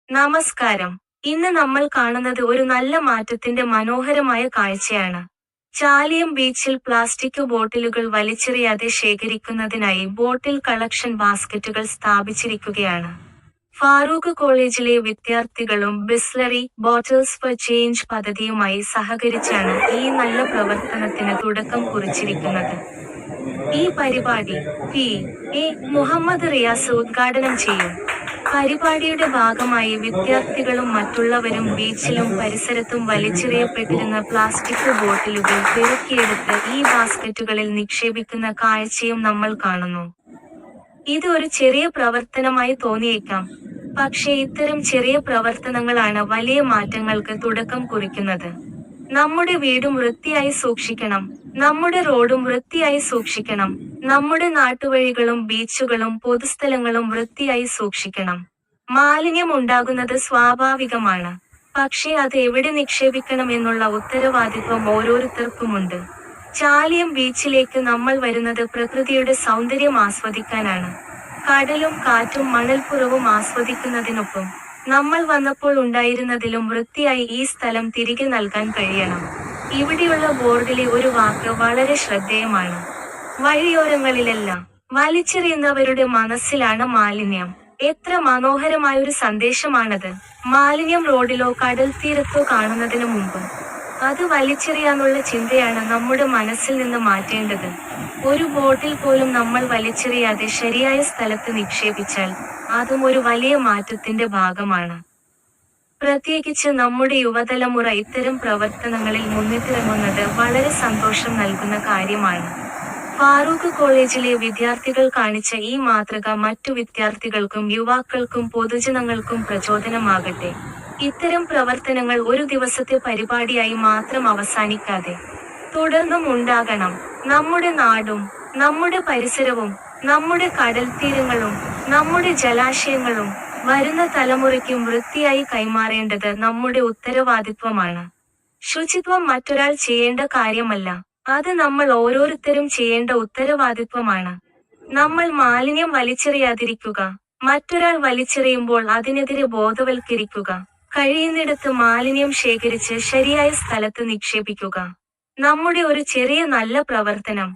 നമസ്കാരം. ഇന്ന് നമ്മൾ കാണുന്നത് ഒരു നല്ല മാറ്റത്തിന്റെ മനോഹരമായ കാഴ്ചയാണ്. ചാലിയം ബീച്ചിൽ പ്ലാസ്റ്റിക് ബോട്ടിലുകൾ വലിച്ചെറിയാതെ ശേഖരിക്കുന്നതിനായി ബോട്ടിൽ കളക്ഷൻ ബാസ്ക്കറ്റുകൾ സ്ഥാപിച്ചിരിക്കുകയാണ്. ഫാറൂഖ് കോളേജിലെ വിദ്യാർത്ഥികളും ബിസ്ലറി ബോട്ടിൽസ് ഫോർ ചേഞ്ച് പദ്ധതിയുമായി സഹകരിച്ചാണ് ഈ നല്ല പ്രവർത്തനത്തിന് തുടക്കം കുറിച്ചിരിക്കുന്നത്. ഈ പരിപാടി പി.എ. മുഹമ്മദ് റിയാസ് ഉദ്ഘാടനം ചെയ്യും. പരിപാടിയുടെ ഭാഗമായി വിദ്യാർത്ഥികളും മറ്റുള്ളവരും ബീച്ചിലും പരിസരത്തും വലിച്ചെറിയപ്പെട്ടിരുന്ന പ്ലാസ്റ്റിക് ബോട്ടിലുകൾ പെറുക്കിയെടുത്ത് ഈ ബാസ്ക്കറ്റുകളിൽ നിക്ഷേപിക്കുന്ന കാഴ്ചയും നമ്മൾ കാണുന്നു. ഇത് ഒരു ചെറിയ പ്രവർത്തനമായി തോന്നിയേക്കാം, പക്ഷേ ഇത്തരം ചെറിയ പ്രവർത്തനങ്ങളാണ് വലിയ മാറ്റങ്ങൾക്ക് തുടക്കം കുറിക്കുന്നത്. നമ്മുടെ വീടും വൃത്തിയായി സൂക്ഷിക്കണം, നമ്മുടെ റോഡും വൃത്തിയായി സൂക്ഷിക്കണം, നമ്മുടെ നാട്ടുവഴികളും ബീച്ചുകളും പൊതുസ്ഥലങ്ങളും വൃത്തിയായി സൂക്ഷിക്കണം. മാലിന്യം ഉണ്ടാകുന്നത് സ്വാഭാവികമാണ്, പക്ഷേ അത് എവിടെ നിക്ഷേപിക്കണം എന്നുള്ള ഉത്തരവാദിത്വം ഓരോരുത്തർക്കുമുണ്ട്. ചാലിയം ബീച്ചിലേക്ക് നമ്മൾ വരുന്നത് പ്രകൃതിയുടെ സൗന്ദര്യം ആസ്വദിക്കാനാണ്. കടലും കാറ്റും മണൽപ്പുറവും ആസ്വദിക്കുന്നതിനൊപ്പം നമ്മൾ വന്നപ്പോൾ ഉണ്ടായിരുന്നതിലും വൃത്തിയായി ഈ സ്ഥലം തിരികെ നൽകാൻ കഴിയണം. ഇവിടെയുള്ള ബോർഡിലെ ഒരു വാക്ക് വളരെ ശ്രദ്ധേയമാണ്. വഴിയോരങ്ങളിലെല്ലാം വലിച്ചെറിയുന്നവരുടെ മനസ്സിലാണ് മാലിന്യം. എത്ര മനോഹരമായൊരു സന്ദേശമാണത്. മാലിന്യം റോഡിലോ കടൽ തീരത്തോ കാണുന്നതിനു മുമ്പ് അത് വലിച്ചെറിയാനുള്ള ചിന്തയാണ് നമ്മുടെ മനസ്സിൽ നിന്ന് മാറ്റേണ്ടത്. ഒരു ബോട്ടിൽ പോലും നമ്മൾ വലിച്ചെറിയാതെ ശരിയായ സ്ഥലത്ത് നിക്ഷേപിച്ചാൽ അതും ഒരു വലിയ മാറ്റത്തിന്റെ ഭാഗമാണ്. പ്രത്യേകിച്ച് നമ്മുടെ യുവതലമുറ ഇത്തരം പ്രവർത്തനങ്ങളിൽ മുന്നിട്ടിറങ്ങുന്നത് വളരെ സന്തോഷം നൽകുന്ന കാര്യമാണ്. ഫാറൂഖ് കോളേജിലെ വിദ്യാർത്ഥികൾ കാണിച്ച ഈ മാതൃക മറ്റു വിദ്യാർത്ഥികൾക്കും യുവാക്കൾക്കും പൊതുജനങ്ങൾക്കും പ്രചോദനമാകട്ടെ. ഇത്തരം പ്രവർത്തനങ്ങൾ ഒരു ദിവസത്തെ പരിപാടിയായി മാത്രം അവസാനിക്കാതെ തുടർന്നും ഉണ്ടാകണം. നമ്മുടെ നാടും നമ്മുടെ പരിസരവും നമ്മുടെ കടൽത്തീരങ്ങളും നമ്മുടെ ജലാശയങ്ങളും വരുന്ന തലമുറയ്ക്കും വൃത്തിയായി കൈമാറേണ്ടത് നമ്മുടെ ഉത്തരവാദിത്വമാണ്. ശുചിത്വം മറ്റൊരാൾ ചെയ്യേണ്ട കാര്യമല്ല, അത് നമ്മൾ ഓരോരുത്തരും ചെയ്യേണ്ട ഉത്തരവാദിത്വമാണ്. നമ്മൾ മാലിന്യം വലിച്ചെറിയാതിരിക്കുക, മറ്റൊരാൾ വലിച്ചെറിയുമ്പോൾ അതിനെതിരെ ബോധവൽക്കരിക്കുക, കഴിയുന്നിടത്ത് മാലിന്യം ശേഖരിച്ച് ശരിയായ സ്ഥലത്ത് നിക്ഷേപിക്കുക. നമ്മുടെ ഒരു ചെറിയ നല്ല പ്രവർത്തനം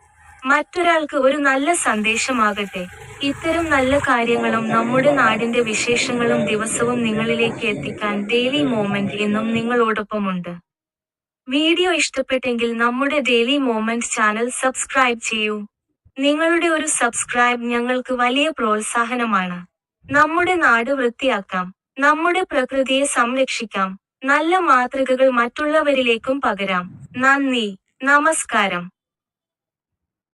മറ്റൊരാൾക്ക് ഒരു നല്ല സന്ദേശമാകട്ടെ. ഇത്തരം നല്ല കാര്യങ്ങളും നമ്മുടെ നാടിന്റെ വിശേഷങ്ങളും ദിവസവും നിങ്ങളിലേക്ക് എത്തിക്കാൻ ഡെയിലി മൊമെന്റ് എന്നും നിങ്ങളോടൊപ്പമുണ്ട്. വീഡിയോ ഇഷ്ടപ്പെട്ടെങ്കിൽ നമ്മുടെ ഡെയിലി മൊമെന്റ് ചാനൽ സബ്സ്ക്രൈബ് ചെയ്യൂ. നിങ്ങളുടെ ഒരു സബ്സ്ക്രൈബ് ഞങ്ങൾക്ക് വലിയ പ്രോത്സാഹനമാണ്. നമ്മുടെ നാട് വൃത്തിയാക്കാം, നമ്മുടെ പ്രകൃതിയെ സംരക്ഷിക്കാം, നല്ല മാതൃകകൾ മറ്റുള്ളവരിലേക്കും പകരാം. നന്ദി, നമസ്കാരം.